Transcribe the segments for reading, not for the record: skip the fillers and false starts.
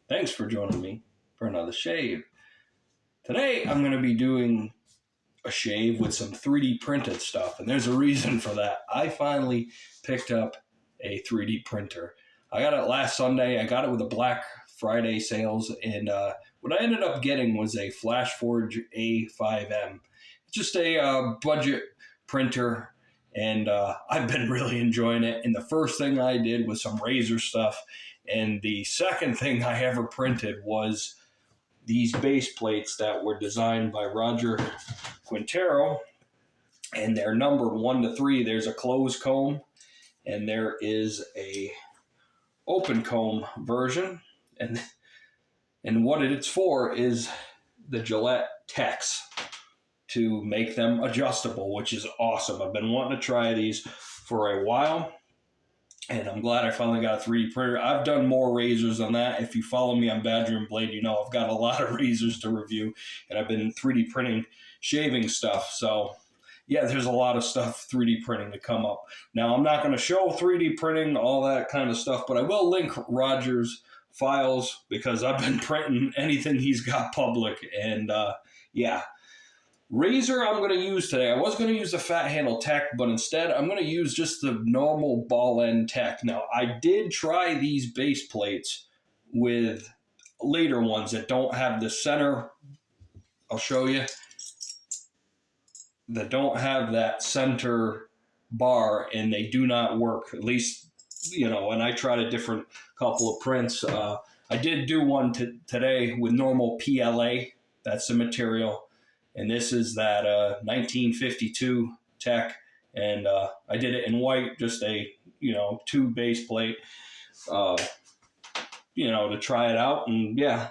Thanks for joining me for another shave. Today I'm going to be doing a shave with some 3D printed stuff, and there's a reason for that. I finally picked up a 3D printer. I got it last Sunday. I got it with a Black Friday sales, and what I ended up getting was a Flash Forge A5M. Just a budget printer, and I've been really enjoying it. And the first thing I did was some razor stuff, and the second thing I ever printed was these base plates that were designed by Roger Quintero, and they're numbered 1 to 3. There's a closed comb, and there is a open comb version, and what it's for is the Gillette techs to make them adjustable, which is awesome. I've been wanting to try these for a while, and I'm glad I finally got a 3D printer. I've done more razors than that. If you follow me on Badger and Blade, you know I've got a lot of razors to review, and I've been 3D printing shaving stuff. So yeah, there's a lot of stuff 3D printing to come up. Now, I'm not going to show 3D printing, all that kind of stuff, but I will link Roger's files because I've been printing anything he's got public. And yeah, razor I'm going to use today. I was going to use the fat handle tech, but instead I'm going to use just the normal ball end tech. Now, I did try these base plates with later ones that don't have the center. I'll show you. That don't have that center bar, and they do not work. At least, you know, and I tried a different couple of prints. I did do one today with normal PLA. That's the material. And this is that 1952 tech. And I did it in white, just a, 2 base plate, to try it out. And yeah,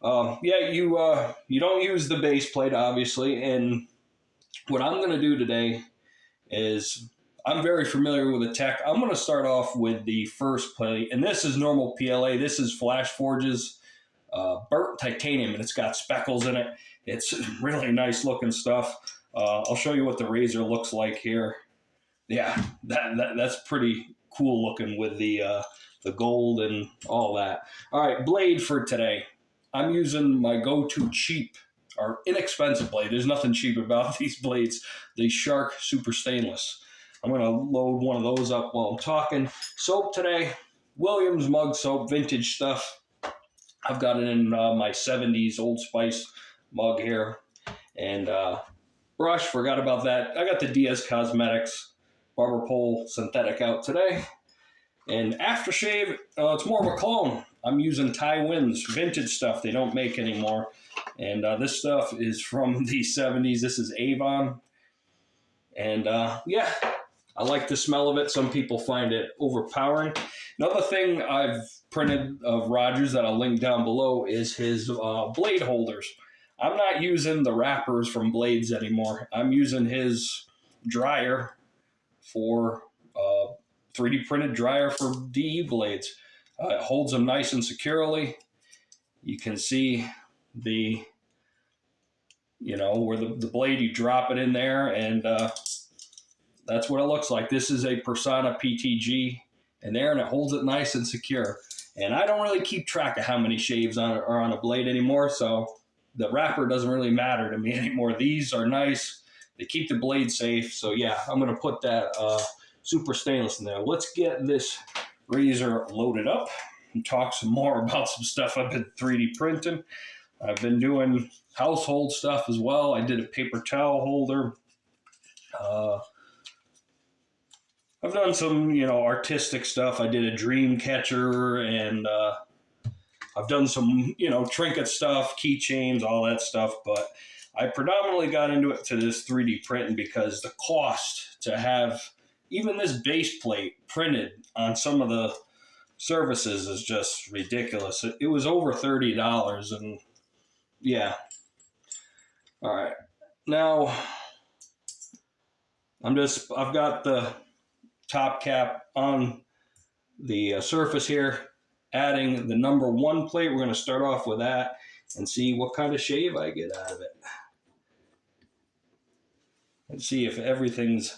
you don't use the base plate, obviously. And what I'm going to do today is, I'm very familiar with the tech. I'm going to start off with the first plate, and this is normal PLA. This is Flash Forge's burnt titanium, and it's got speckles in it. It's really nice looking stuff. I'll show you what the razor looks like here. Yeah, that's pretty cool looking with the gold and all that. All right, blade for today. I'm using my go-to cheap or inexpensive blade. There's nothing cheap about these blades. The Shark Super Stainless. I'm going to load one of those up while I'm talking. Soap today, Williams mug soap, vintage stuff. I've got it in my 70s Old Spice mug here. And brush, forgot about that. I got the DS Cosmetics Barber Pole Synthetic out today. And aftershave, it's more of a clone. I'm using Ty Winds, vintage stuff they don't make anymore. And this stuff is from the 70s. This is Avon. And yeah, I like the smell of it. Some people find it overpowering. Another thing I've printed of Roger's that I'll link down below is his blade holders. I'm not using the wrappers from Blades anymore. I'm using his dryer for 3D printed dryer for DE blades. It holds them nice and securely. You can see the, where the blade, you drop it in there, and that's what it looks like. This is a Persona PTG in there, and it holds it nice and secure. And I don't really keep track of how many shaves are on a blade anymore, so the wrapper doesn't really matter to me anymore. These are nice. They keep the blade safe. So yeah, I'm going to put that Super Stainless in there. Let's get this razor loaded up and talk some more about some stuff I've been 3D printing. I've been doing household stuff as well. I did a paper towel holder. I've done some, artistic stuff. I did a dream catcher, and I've done some, trinket stuff, keychains, all that stuff. But I predominantly got into it to this 3D printing because the cost to have even this base plate printed on some of the surfaces is just ridiculous. It was over $30, and yeah. All right. Now, I've got the top cap on the surface here, adding the number 1 plate. We're going to start off with that and see what kind of shave I get out of it. And see if everything's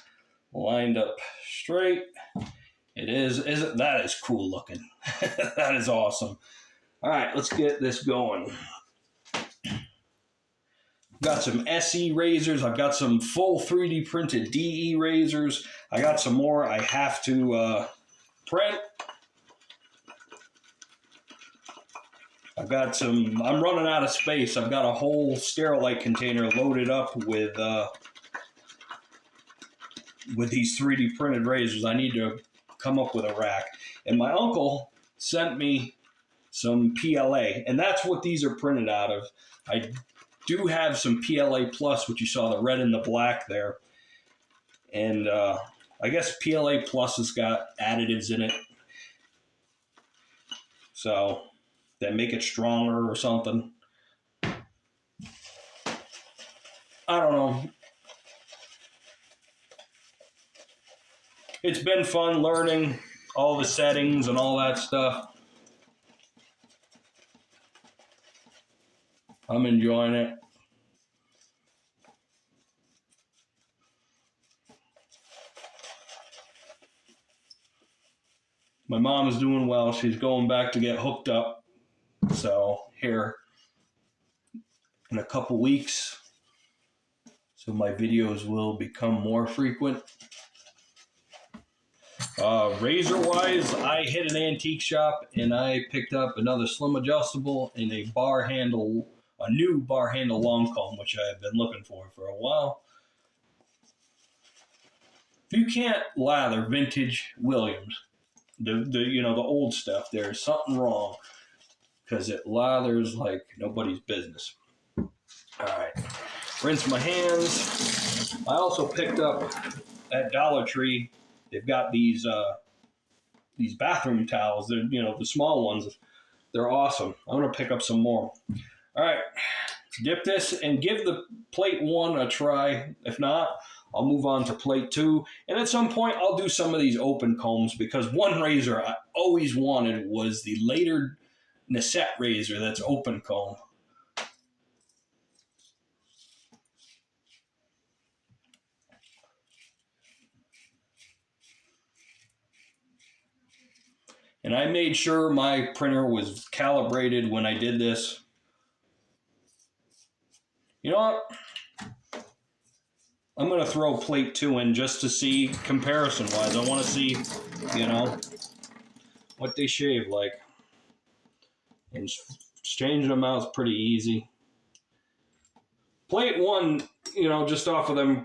lined up straight. It is. Isn't that is cool looking? That is awesome. All right, let's get this going. Got some SE razors. I've got some full 3D printed DE razors. I got some more I have to print. I've got some, I'm running out of space. I've got a whole Sterilite container loaded up with these 3D printed razors. I need to come up with a rack. And my uncle sent me some PLA, and that's what these are printed out of. I do have some PLA Plus, which you saw the red and the black there. And I guess PLA Plus has got additives in it, so that make it stronger or something. I don't know. It's been fun learning all the settings and all that stuff. I'm enjoying it. My mom is doing well. She's going back to get hooked up. So here in a couple weeks, so my videos will become more frequent. Razor-wise, I hit an antique shop and I picked up another slim adjustable and a bar handle, a new bar handle long comb, which I have been looking for a while. If you can't lather vintage Williams, the old stuff, there's something wrong, because it lathers like nobody's business. All right, rinse my hands. I also picked up at Dollar Tree. They've got these bathroom towels. They're, the small ones. They're awesome. I'm gonna pick up some more. All right, dip this and give the plate 1 a try. If not, I'll move on to plate 2. And at some point, I'll do some of these open combs, because one razor I always wanted was the later Nissette razor that's open comb. And I made sure my printer was calibrated when I did this. You know what? I'm going to throw plate 2 in just to see comparison-wise. I want to see, what they shave like. And changing them out is pretty easy. Plate 1, just off of them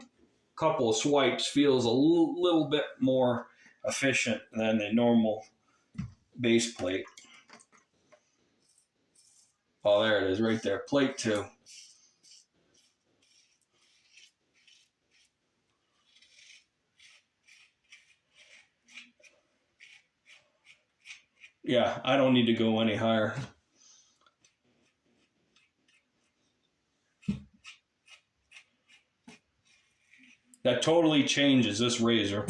couple of swipes, feels a little bit more efficient than the normal base plate. Oh, there it is right there. Plate 2. Yeah, I don't need to go any higher. That totally changes this razor.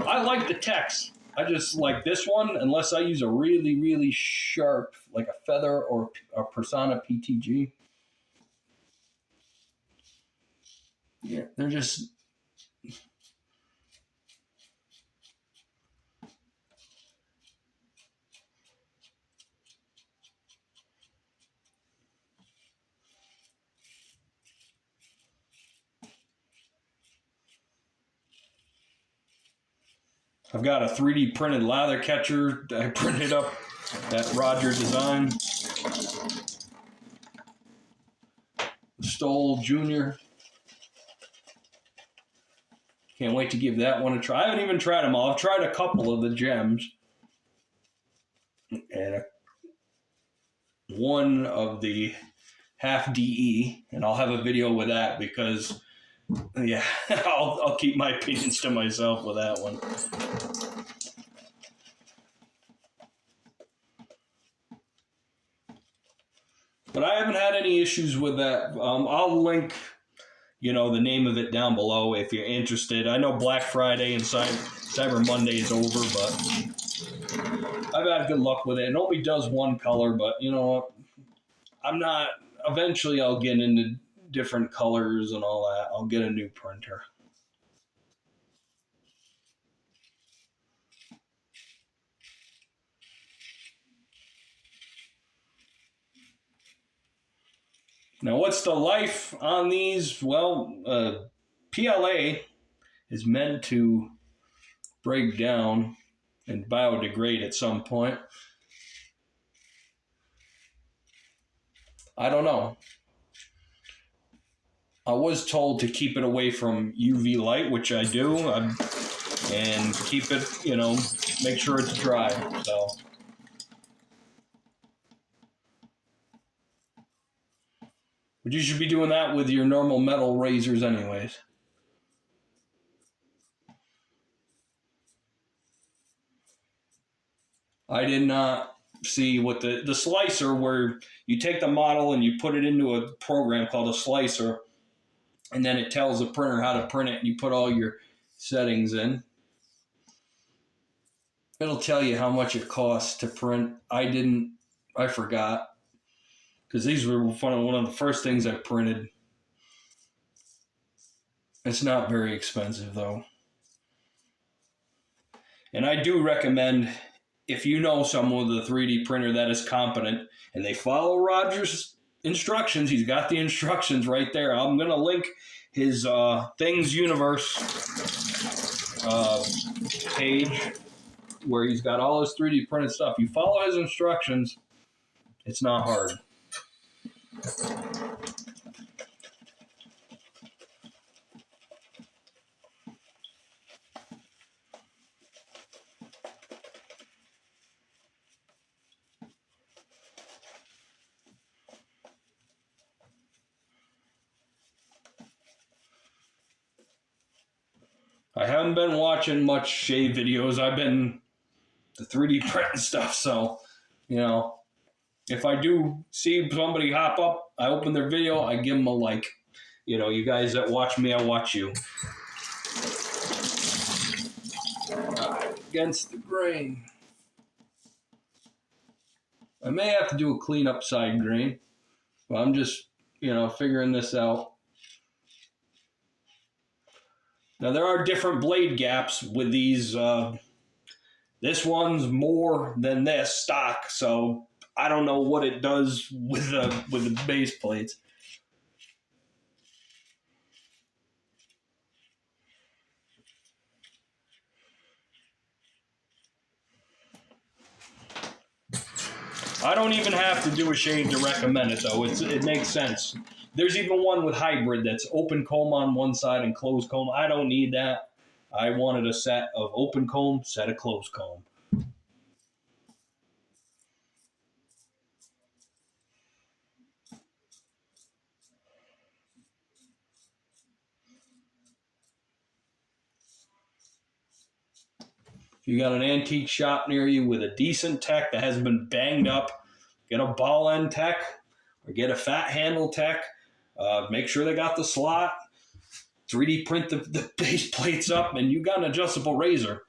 I like the text. I just like this one, unless I use a really, really sharp, like a Feather or a Persona PTG. Yeah, they're just... I've got a 3D printed lather catcher that I printed up at Roger Design. Stoll Jr. Can't wait to give that one a try. I haven't even tried them all. I've tried a couple of the gems. And one of the half DE. And I'll have a video with that because... yeah, I'll keep my opinions to myself with that one. But I haven't had any issues with that. I'll link, the name of it down below if you're interested. I know Black Friday and Cyber Monday is over, but I've had good luck with it. It only does one color, but I'm not. Eventually, I'll get into different colors and all that. I'll get a new printer. Now, what's the life on these? Well, PLA is meant to break down and biodegrade at some point. I don't know. I was told to keep it away from UV light, which I do, and keep it, make sure it's dry. So, but you should be doing that with your normal metal razors anyways. I did not see what the slicer, where you take the model and you put it into a program called a slicer, and then it tells the printer how to print it, and you put all your settings in. It'll tell you how much it costs to print. I forgot, because these were one of the first things I printed. It's not very expensive though. And I do recommend, if you know someone with a 3D printer that is competent and they follow Roger's instructions, he's got the instructions right there. I'm going to link his Things Universe page where he's got all his 3D printed stuff. You follow his instructions, it's not hard. I haven't been watching much shave videos. I've been the 3D printing stuff. So, if I do see somebody hop up, I open their video, I give them a like. You guys that watch me, I watch you. Against the grain. I may have to do a clean-up side grain, but I'm just, figuring this out. Now, there are different blade gaps with these. This one's more than this stock, so I don't know what it does with the base plates. I don't even have to do a shave to recommend it, though. It makes sense. There's even one with hybrid that's open comb on one side and closed comb. I don't need that. I wanted a set of open comb, set of closed comb. If you got an antique shop near you with a decent tech that hasn't been banged up, get a ball end tech or get a fat handle tech. Make sure they got the slot. 3D print the base plates up, and you got an adjustable razor.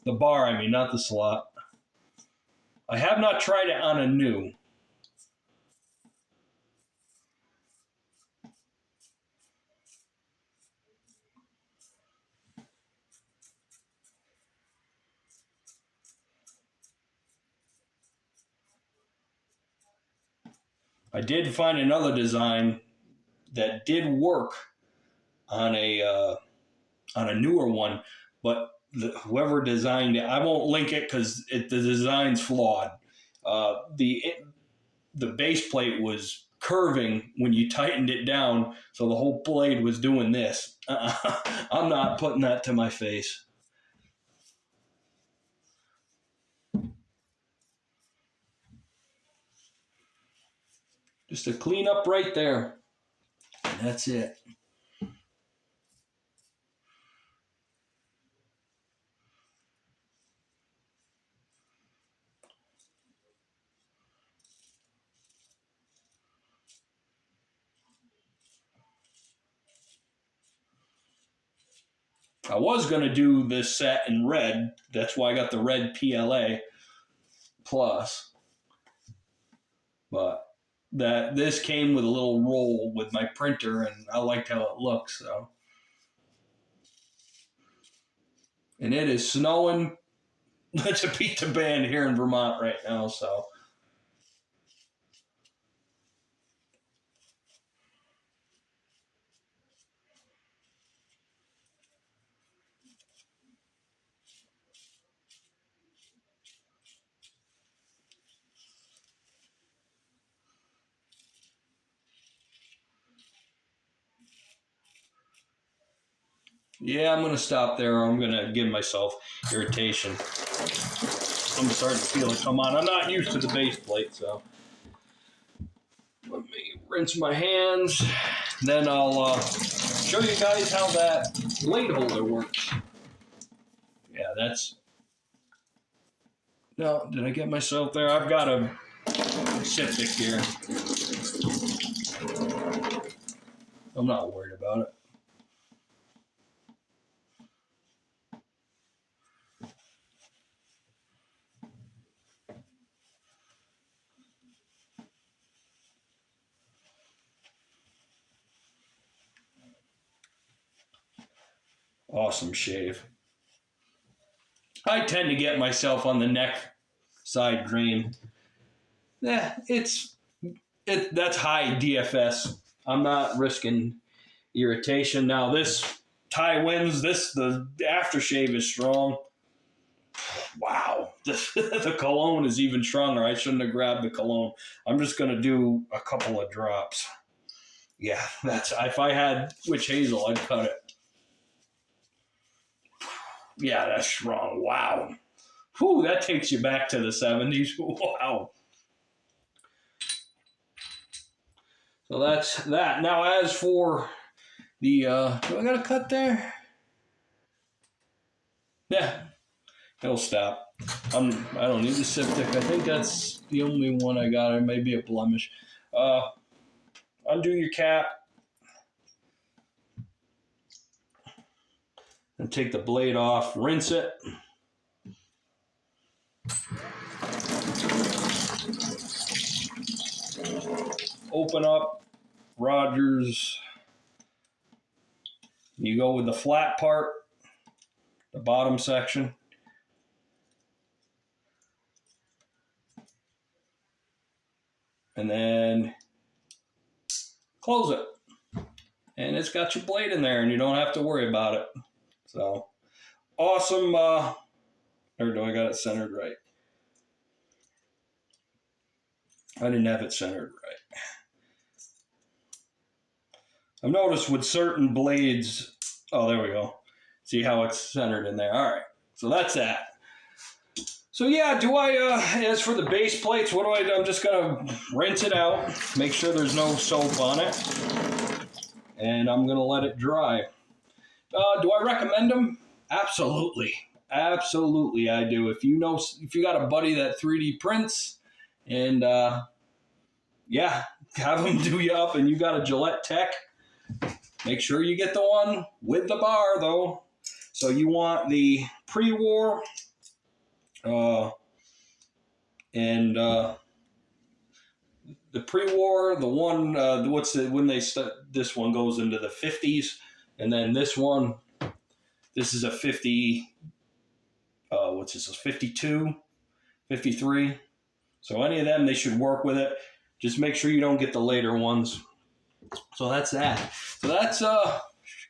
The bar, I mean, not the slot. I have not tried it on a new. I did find another design that did work on a newer one, but whoever designed it, I won't link it because the design's flawed. The base plate was curving when you tightened it down, so the whole blade was doing this. I'm not putting that to my face. Just a clean up right there. That's it. I was going to do this set in red. That's why I got the red PLA plus. But this came with a little roll with my printer, and I liked how it looks. So, and it is snowing to beat the band here in Vermont right now. So. Yeah, I'm going to stop there. I'm going to give myself irritation. I'm starting to feel it come on. I'm not used to the base plate, so let me rinse my hands. Then I'll show you guys how that blade holder works. Yeah, that's... No, did I get myself there? I've got a septic here. I'm not worried about it. Awesome shave. I tend to get myself on the neck side grain. That's high DFS. I'm not risking irritation. Now this Thai wins. The aftershave is strong. Wow, the cologne is even stronger. I shouldn't have grabbed the cologne. I'm just gonna do a couple of drops. Yeah, that's if I had witch hazel, I'd cut it. Yeah, that's strong. Wow. Whew, that takes you back to the 70s. Wow. So that's that. Now, as for the, do I got a cut there? Yeah, it'll stop. I don't need the septic. I think that's the only one I got. It may be a blemish. Undo your cap. And take the blade off. Rinse it. Open up Roger's. You go with the flat part, the bottom section. And then close it. And it's got your blade in there and you don't have to worry about it. So, awesome. Or do I got it centered right? I didn't have it centered right. I've noticed with certain blades, oh, there we go. See how it's centered in there. All right, so that's that. So yeah, as for the base plates, what do I do? I'm just gonna rinse it out, make sure there's no soap on it, and I'm gonna let it dry. Do I recommend them? Absolutely. Absolutely, I do. If you got a buddy that 3D prints, and yeah, have them do you up, and you got a Gillette Tech, make sure you get the one with the bar, though. So you want the pre-war, and the pre-war, the one, this one goes into the 50s, and then this one, this is a 50, what's this, 52, 53. So any of them, they should work with it. Just make sure you don't get the later ones. So that's that. So that's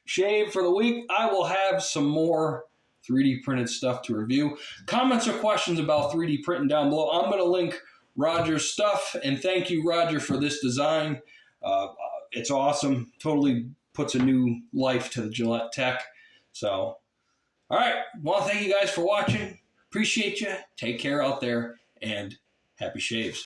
shave for the week. I will have some more 3D printed stuff to review. Comments or questions about 3D printing down below. I'm going to link Roger's stuff. And thank you, Roger, for this design. It's awesome. Totally puts a new life to the Gillette Tech. So, all right. Well, thank you guys for watching. Appreciate you. Take care out there and happy shaves.